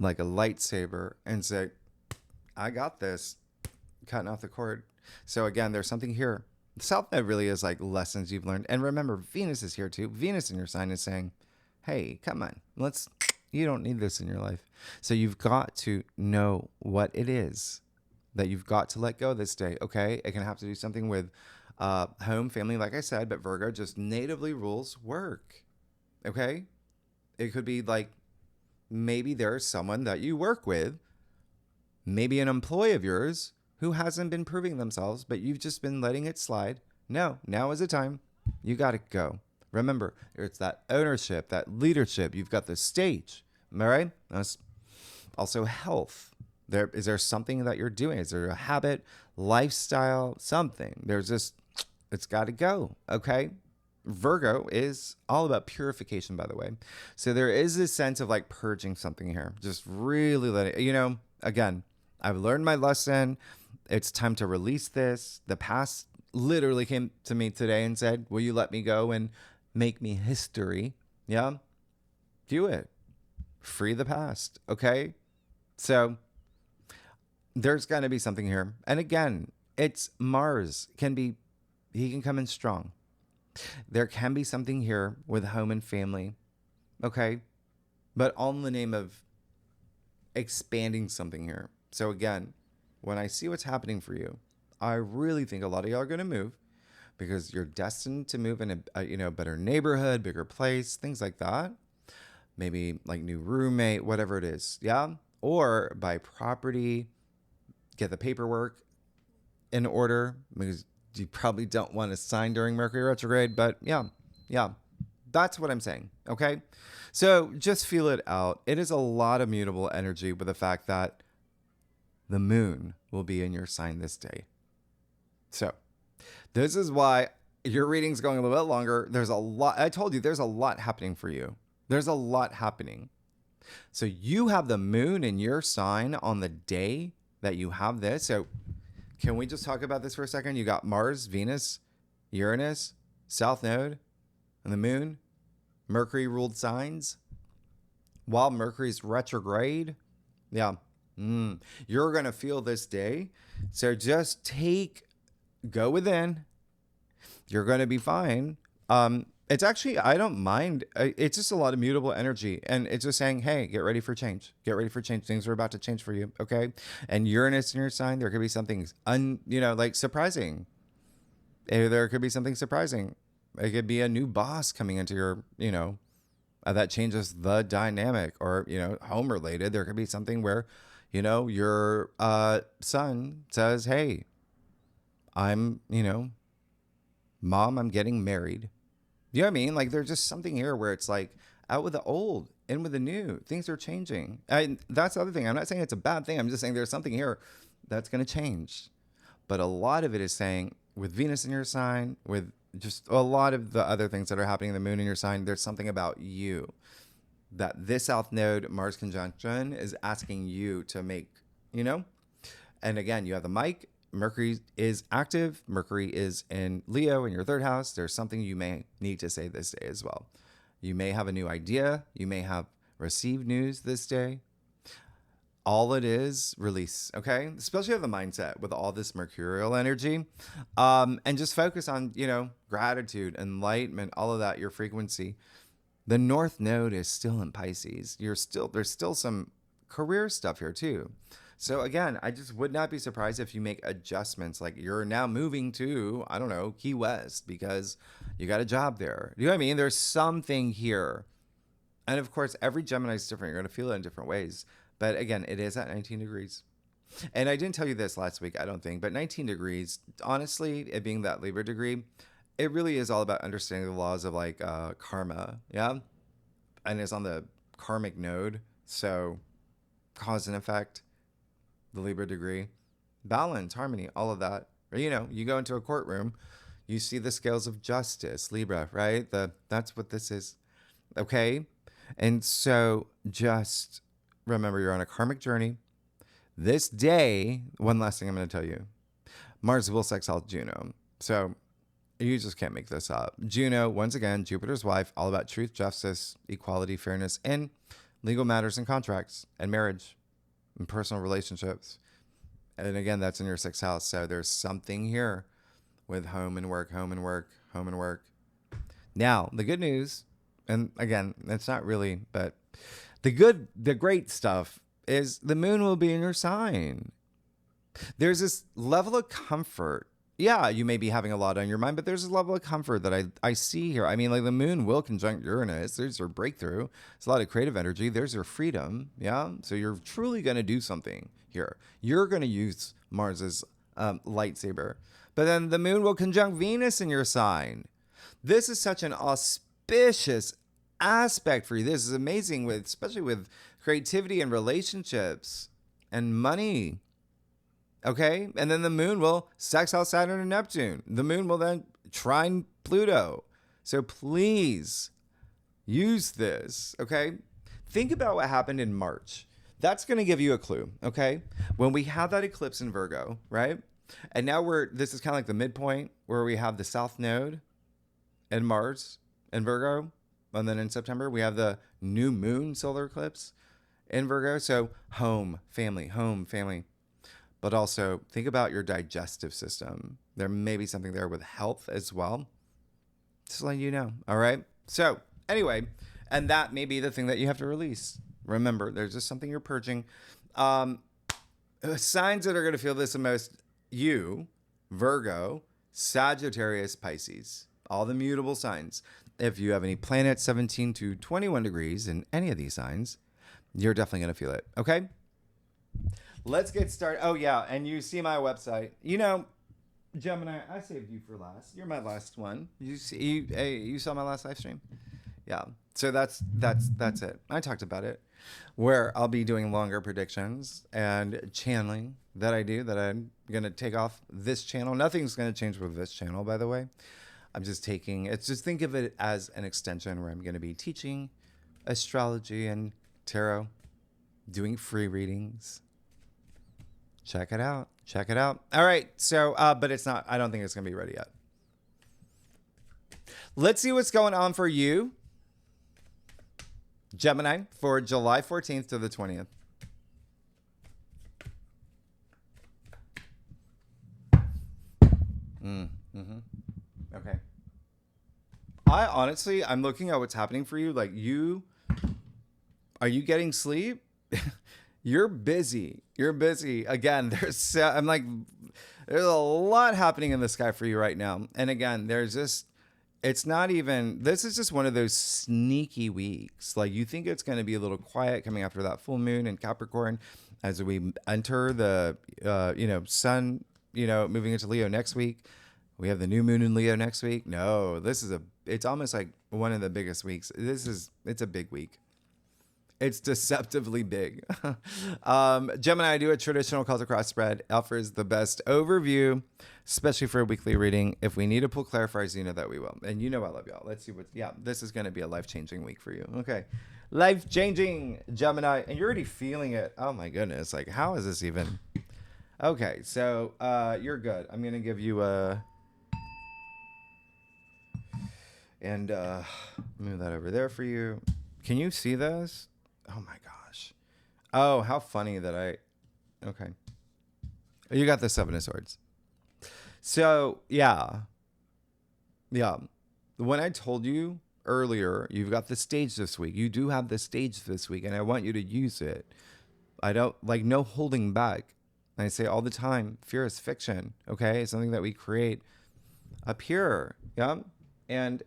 like a lightsaber and say, I got this. Cutting off the cord. So again, there's something here. The South Node really is like lessons you've learned. And remember, Venus is here too. Venus in your sign is saying, hey, come on, you don't need this in your life. So you've got to know what it is that you've got to let go this day. Okay. It can have to do something with home, family, like I said, but Virgo just natively rules work. Okay. It could be like, maybe there's someone that you work with, maybe an employee of yours who hasn't been proving themselves, but you've just been letting it slide. No, now is the time. You got to go. Remember, it's that ownership, that leadership. You've got the stage. Am I right? That's also health. Is there something that you're doing? Is there a habit, lifestyle, something? It's got to go. Okay. Virgo is all about purification, by the way. So there is this sense of like purging something here. Just really again, I've learned my lesson. It's time to release this. The past literally came to me today and said, will you let me go and make me history? Yeah. Do it. Free the past. Okay. So there's going to be something here. And again, it's Mars. He can come in strong. There can be something here with home and family. Okay. But all in the name of expanding something here. So again, when I see what's happening for you, I really think a lot of y'all are going to move because you're destined to move in a better neighborhood, bigger place, things like that. Maybe like new roommate, whatever it is. Yeah. Or buy property, get the paperwork in order because you probably don't want to sign during Mercury retrograde. But yeah, that's what I'm saying. Okay. So just feel it out. It is a lot of mutable energy with the fact that the moon will be in your sign this day. So this is why your reading's going a little bit longer. There's a lot. I told you there's a lot happening for you. There's a lot happening. So you have the moon in your sign on the day that you have this. So can we just talk about this for a second? You got Mars, Venus, Uranus, South Node, and the moon. Mercury ruled signs. While Mercury's retrograde. Yeah. You're going to feel this day. So just go within. You're going to be fine. It's actually, I don't mind. It's just a lot of mutable energy. And it's just saying, hey, get ready for change. Get ready for change. Things are about to change for you. Okay. And Uranus in your sign, there could be something, surprising. There could be something surprising. It could be a new boss coming into your, that changes the dynamic or, home related. There could be something where You know, your son says, hey, I'm, Mom, I'm getting married. You know what I mean? Like, there's just something here where it's like out with the old, in with the new. Things are changing. And that's the other thing. I'm not saying it's a bad thing. I'm just saying there's something here that's going to change. But a lot of it is saying with Venus in your sign, with just a lot of the other things that are happening in the moon in your sign, there's something about you that this South Node Mars conjunction is asking you to make, And again, you have the mic. Mercury is active. Mercury is in Leo in your third house. There's something you may need to say this day as well. You may have a new idea. You may have received news this day. All it is, release, okay? Especially with the mindset with all this mercurial energy. And just focus on, gratitude, enlightenment, all of that, your frequency. The North Node is still in Pisces. There's still some career stuff here too. So again, I just would not be surprised if you make adjustments. Like you're now moving to, I don't know, Key West because you got a job there. You know what I mean? There's something here. And of course, every Gemini is different. You're going to feel it in different ways. But again, it is at 19 degrees. And I didn't tell you this last week, I don't think, but 19 degrees, honestly, it being that Libra degree, it really is all about understanding the laws of like karma. Yeah. And it's on the karmic node. So cause and effect. The Libra degree, balance, harmony, all of that. You go into a courtroom, you see the scales of justice, Libra, right? That's what this is. Okay. And so just remember you're on a karmic journey. This day, one last thing I'm going to tell you, Mars will sextile Juno. So you just can't make this up. Juno, once again, Jupiter's wife, all about truth, justice, equality, fairness, and legal matters and contracts and marriage. And personal relationships. And again, that's in your sixth house. So there's something here with home and work, home and work, home and work. Now, the good news, and again, it's not really, but the great stuff is the moon will be in your sign. There's this level of comfort. Yeah, you may be having a lot on your mind, but there's a level of comfort that I see here. I mean, like the moon will conjunct Uranus. There's your breakthrough. It's a lot of creative energy. There's your freedom. Yeah. So you're truly going to do something here. You're going to use Mars's lightsaber. But then the moon will conjunct Venus in your sign. This is such an auspicious aspect for you. This is amazing, especially with creativity and relationships and money. Okay, and then the moon will sextile Saturn and Neptune. The moon will then trine Pluto. So please use this, okay? Think about what happened in March. That's going to give you a clue, okay? When we have that eclipse in Virgo, right? And now this is kind of like the midpoint where we have the South Node and Mars in Virgo. And then in September, we have the new moon solar eclipse in Virgo. So home, family. But also think about your digestive system. There may be something there with health as well. Just letting you know. All right. So anyway, and that may be the thing that you have to release. Remember, there's just something you're purging. Signs that are going to feel this the most, you, Virgo, Sagittarius, Pisces, all the mutable signs. If you have any planets 17 to 21 degrees in any of these signs, you're definitely going to feel it. Okay. Let's get started. Oh, yeah. And you see my website. Gemini, I saved you for last. You're my last one. You saw my last live stream? Yeah. So that's it. I talked about it. Where I'll be doing longer predictions and channeling that I'm going to take off this channel. Nothing's going to change with this channel, by the way. Just think of it as an extension where I'm going to be teaching astrology and tarot, doing free readings. Check it out. All right. So, but it's not, I don't think it's going to be ready yet. Let's see what's going on for you, Gemini, for July 14th to the 20th. Okay. I'm looking at what's happening for you. Like are you getting sleep? You're busy. Again, there's a lot happening in the sky for you right now. And again, this is just one of those sneaky weeks. Like you think it's going to be a little quiet coming after that full moon in Capricorn. as we enter the, sun, moving into Leo next week. We have the new moon in Leo next week. No, it's almost like one of the biggest weeks. It's a big week. It's deceptively big. Gemini, do a traditional Celtic cross spread. Offers the best overview, especially for a weekly reading. If we need to pull clarifiers, you know that we will. And I love y'all. Let's see this is going to be a life-changing week for you. Okay. Life-changing, Gemini. And you're already feeling it. Oh, my goodness. Like, how is this even? Okay. So you're good. I'm going to give you a... And move that over there for you. Can you see this? Oh my gosh. Oh, how funny that okay. You got the Seven of Swords. So, yeah. When I told you earlier, you've got the stage this week. You do have the stage this week, and I want you to use it. I don't, no holding back. I say all the time, fear is fiction, okay? It's something that we create up here. Yeah. And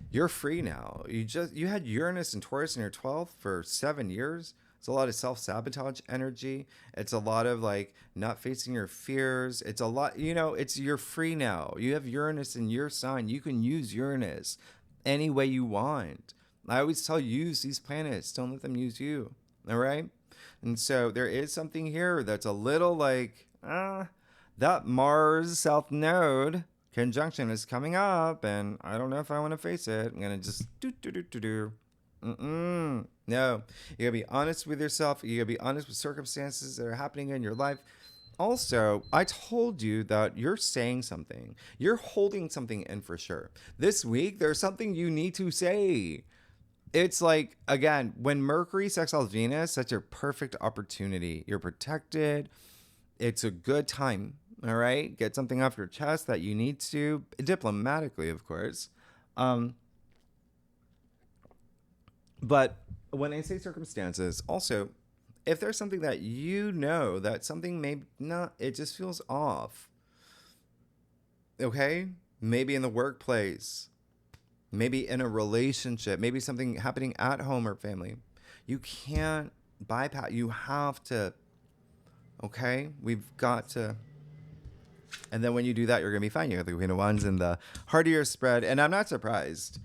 you're free now. You had Uranus and Taurus in your 12th for 7 years. It's a lot of self-sabotage energy. It's a lot of not facing your fears. It's a lot, you're free now. You have Uranus in your sign. You can use Uranus any way you want. I always tell you, use these planets. Don't let them use you. All right? And so there is something here that's a little that Mars South Node conjunction is coming up, and I don't know if I want to face it. I'm going to just do. No, you got to be honest with yourself. You got to be honest with circumstances that are happening in your life. Also, I told you that you're saying something. You're holding something in for sure. This week, there's something you need to say. It's again, when Mercury sextiles Venus, that's your perfect opportunity. You're protected. It's a good time. All right, get something off your chest that you need to, diplomatically, of course. But when I say circumstances, also, if there's something that that something may not, it just feels off. Okay, maybe in the workplace, maybe in a relationship, maybe something happening at home or family. You can't bypass. You have to. Okay, we've got to. And then when you do that, you're going to be fine. You have the Queen of Wands and the heart of your spread. And I'm not surprised.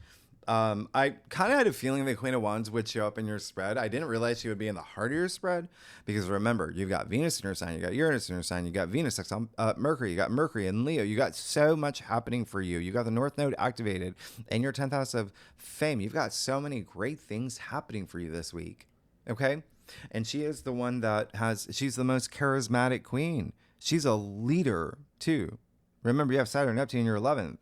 I kind of had a feeling the Queen of Wands would show up in your spread. I didn't realize she would be in the heart of your spread. Because remember, you've got Venus in your sign. You got Uranus in your sign. You got Venus sextile Mercury. You got Mercury in Leo. You got so much happening for you. You got the North Node activated in your 10th house of fame. You've got so many great things happening for you this week. Okay? And she is the one she's the most charismatic queen. She's a leader, too. Remember, you have Saturn and Neptune in your 11th.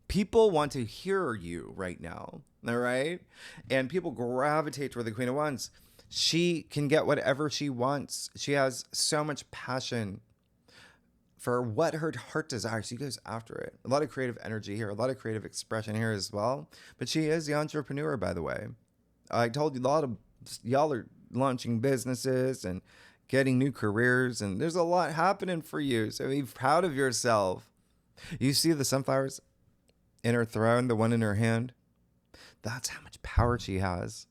People want to hear you right now, all right? And people gravitate toward the Queen of Wands. She can get whatever she wants. She has so much passion for what her heart desires. She goes after it. A lot of creative energy here, a lot of creative expression here as well. But she is the entrepreneur, by the way. I told you, a lot of y'all are launching businesses and getting new careers, and there's a lot happening for you. So be proud of yourself. You see the sunflowers in her throne, the one in her hand? That's how much power she has.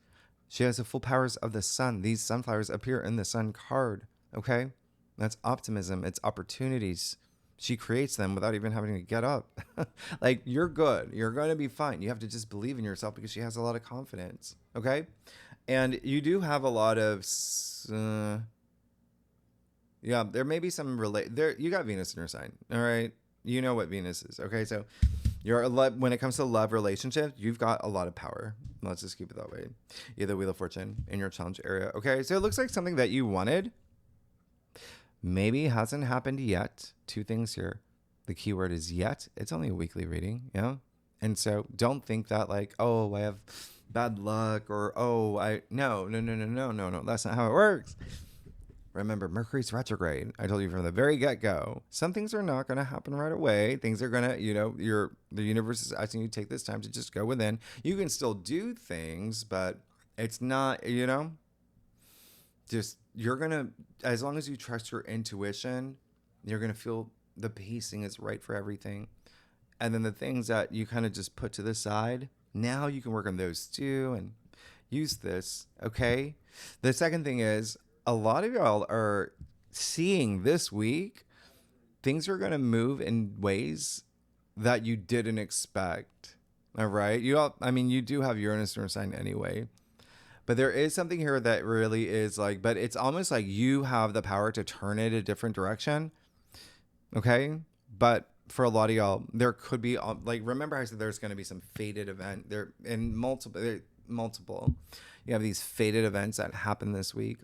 She has the full powers of the sun. These sunflowers appear in the sun card, okay? That's optimism. It's opportunities. She creates them without even having to get up. You're good. You're going to be fine. You have to just believe in yourself because she has a lot of confidence, okay? And you do have a lot of... there may be some you got Venus in your sign, all right? You know what Venus is, okay? So when it comes to love relationships, you've got a lot of power. Let's just keep it that way. You have the Wheel of Fortune in your challenge area, okay? So it looks like something that you wanted maybe hasn't happened yet. Two things here. The key word is yet. It's only a weekly reading, And so don't think that oh, I have bad luck or no. That's not how it works. Remember, Mercury's retrograde. I told you from the very get-go. Some things are not going to happen right away. Things are going to, the universe is asking you to take this time to just go within. You can still do things, but it's not, just you're going to, as long as you trust your intuition, you're going to feel the pacing is right for everything. And then the things that you kind of just put to the side, now you can work on those too and use this, okay? The second thing is, a lot of y'all are seeing this week, things are going to move in ways that you didn't expect. All right. You do have Uranus in your sign anyway. But there is something here that really is like, but it's almost like you have the power to turn it a different direction. Okay. But for a lot of y'all, there could be like, remember I said there's going to be some fated event there in multiple. You have these fated events that happen this week.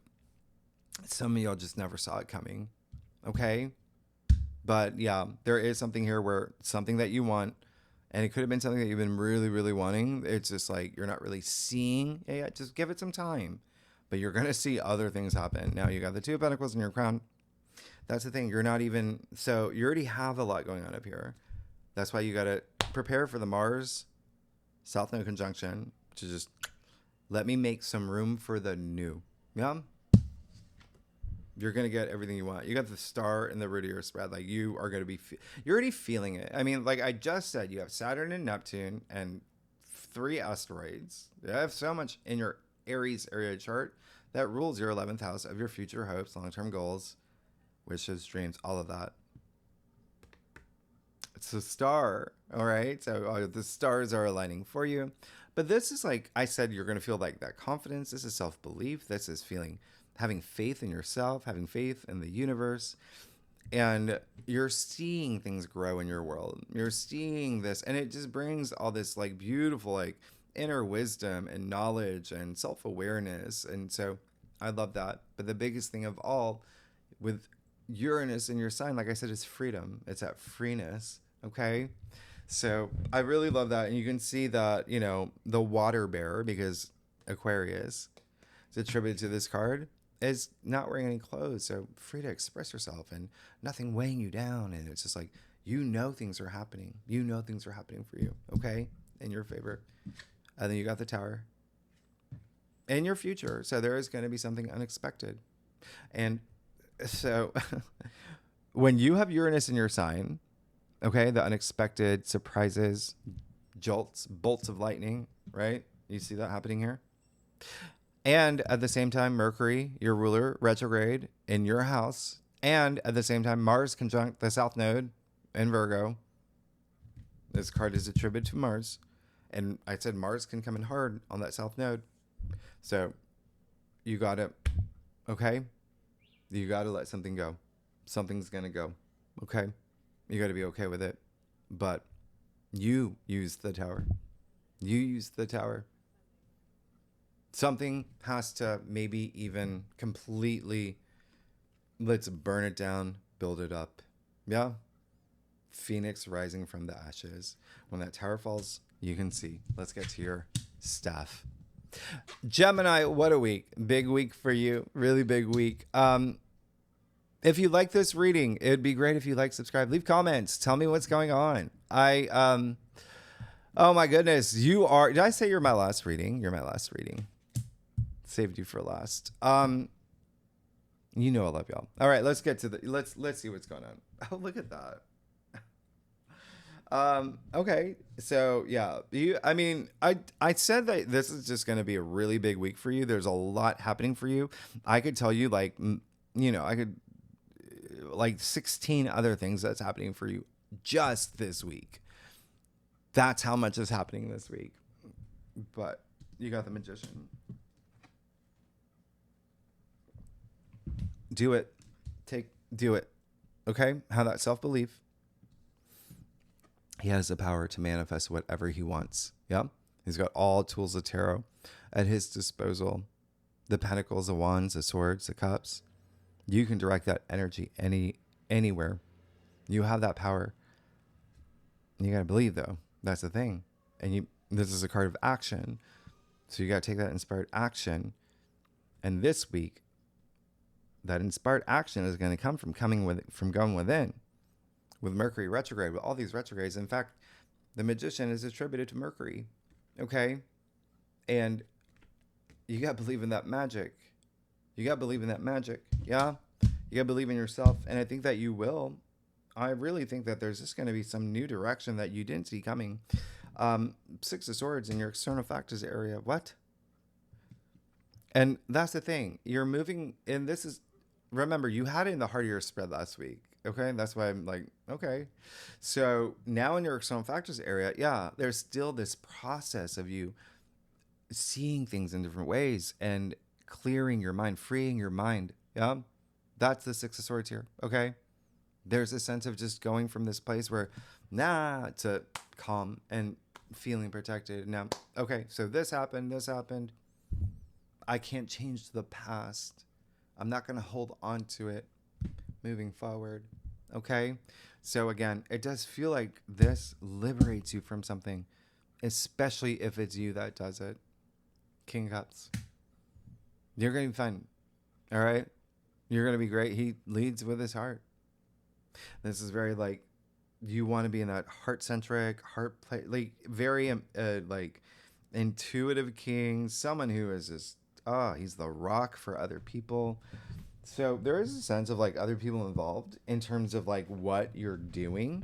Some of y'all just never saw it coming. Okay. But yeah, there is something here where something that you want, and it could have been something that you've been really, really wanting. It's just like you're not really seeing it yet. Just give it some time. But you're going to see other things happen. Now, you got the Two of Pentacles in your crown. That's the thing. You're not even... So, you already have a lot going on up here. That's why you got to prepare for the Mars South Node conjunction to just let me make some room for the new. Yeah? You're going to get everything you want. You got the star in the root of your spread. Like, you are going to be... You're already feeling it. I mean, like I just said, you have Saturn and Neptune and 3 asteroids. You have so much in your Aries area chart that rules your 11th house of your future hopes, long-term goals, wishes, dreams, all of that. It's a star, all right? So the stars are aligning for you. But this is like I said, you're going to feel like that confidence. This is self-belief. This is having faith in yourself, having faith in the universe. And you're seeing things grow in your world. You're seeing this. And it just brings all this like beautiful like inner wisdom and knowledge and self-awareness. And so I love that. But the biggest thing of all with Uranus in your sign, like I said, is freedom. It's that freeness. Okay. So I really love that. And you can see that, you know, the water bearer, because Aquarius is attributed to this card, is not wearing any clothes. So free to express yourself and nothing weighing you down. And it's just like, you know, things are happening. You know, things are happening for you. Okay. In your favor. And then you got the Tower in your future. So there is going to be something unexpected. And so when you have Uranus in your sign, okay, the unexpected surprises, jolts, bolts of lightning, right? You see that happening here? And at the same time, Mercury, your ruler, retrograde in your house. And at the same time, Mars conjunct the South Node in Virgo. This card is attributed to Mars. And I said Mars can come in hard on that South Node. So you got to, okay? You got to let something go. Something's going to go, okay? You got to be okay with it. But you use the Tower. You use the Tower. Something has to maybe even completely, let's burn it down, build it up. Yeah? Phoenix rising from the ashes. When that tower falls, you can see. Let's get to your stuff. Gemini, what a week. Big week for you. Really big week. If you like this reading, it'd be great if you like, subscribe, leave comments. Tell me what's going on. Oh my goodness. Did I say you're my last reading? You're my last reading. Saved you for last. You know I love y'all. All right, let's get to let's see what's going on. Oh, look at that. Okay. So yeah, I said that this is just going to be a really big week for you. There's a lot happening for you. I could tell you I could like 16 other things that's happening for you just this week. That's how much is happening this week. But you got the Magician. Do it. Do it. Okay? Have that self-belief. He has the power to manifest whatever he wants. Yeah? He's got all tools of tarot at his disposal. The pentacles, the wands, the swords, the cups. You can direct that energy anywhere. You have that power. You got to believe, though. That's the thing. And this is a card of action. So you got to take that inspired action. And this week, that inspired action is going to come from going within. With Mercury retrograde, with all these retrogrades. In fact, the Magician is attributed to Mercury. Okay? And you got to believe in that magic. You got to believe in that magic. Yeah? You got to believe in yourself. And I think that you will. I really think that there's just going to be some new direction that you didn't see coming. Six of Swords in your external factors area. What? And that's the thing. You're moving, and remember, you had it in the heart of your spread last week. Okay. That's why I'm like, okay. So now in your external factors area, yeah, there's still this process of you seeing things in different ways and clearing your mind, freeing your mind. Yeah. That's the Six of Swords here. Okay. There's a sense of just going from this place where, to calm and feeling protected. Now, okay, so this happened. I can't change the past. I'm not going to hold on to it moving forward. Okay. So again, it does feel like this liberates you from something, especially if it's you that does it. King of Cups. You're going to be fine. All right. You're going to be great. He leads with his heart. This is very like, you want to be in that heart-centric, like very like intuitive king, someone who is just, he's the rock for other people. So there is a sense of like other people involved in terms of like what you're doing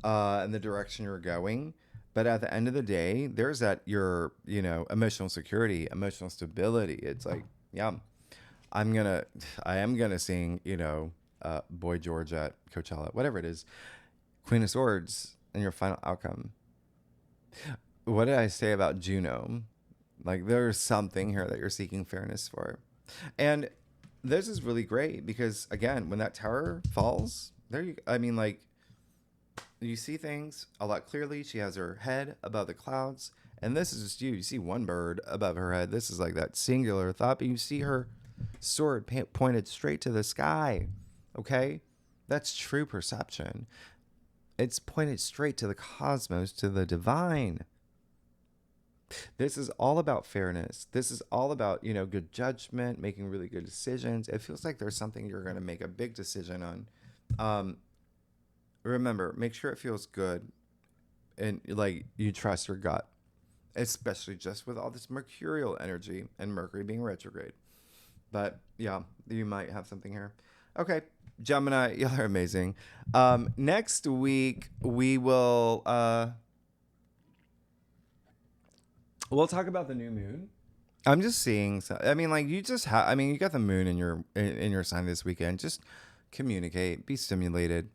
and the direction you're going. But at the end of the day, there's that your, emotional security, emotional stability. It's like, yeah, I am gonna sing, Boy George at Coachella, whatever it is, Queen of Swords, and your final outcome. What did I say about Juno? Like, there's something here that you're seeking fairness for. And this is really great because, again, when that tower falls, you see things a lot clearly. She has her head above the clouds. And this is just you. You see one bird above her head. This is like that singular thought, but you see her sword pointed straight to the sky. Okay? That's true perception. It's pointed straight to the cosmos, to the divine. This is all about fairness. This is all about, good judgment, making really good decisions. It feels like there's something you're going to make a big decision on. Remember, make sure it feels good and like you trust your gut, especially just with all this mercurial energy and Mercury being retrograde. But yeah, you might have something here. Okay, Gemini, y'all are amazing. Next week we will we'll talk about the new moon. I'm just seeing. You got the moon in your sign this weekend. Just communicate, be stimulated.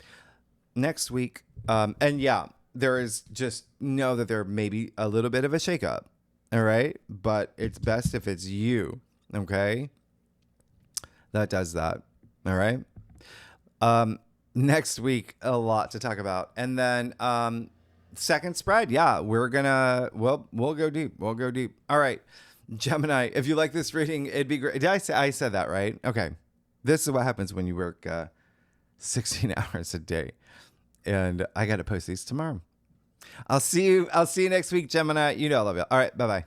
Next week, and yeah, there is just know that there may be a little bit of a shakeup. All right, but it's best if it's you. Okay, that does that. All right. Next week, a lot to talk about, and then second spread. Yeah, we'll go deep. We'll go deep. All right, Gemini. If you like this reading, it'd be great. Did I said that right? Okay. This is what happens when you work 16 hours a day, and I got to post these tomorrow. I'll see you next week, Gemini. I love you. All right. Bye bye.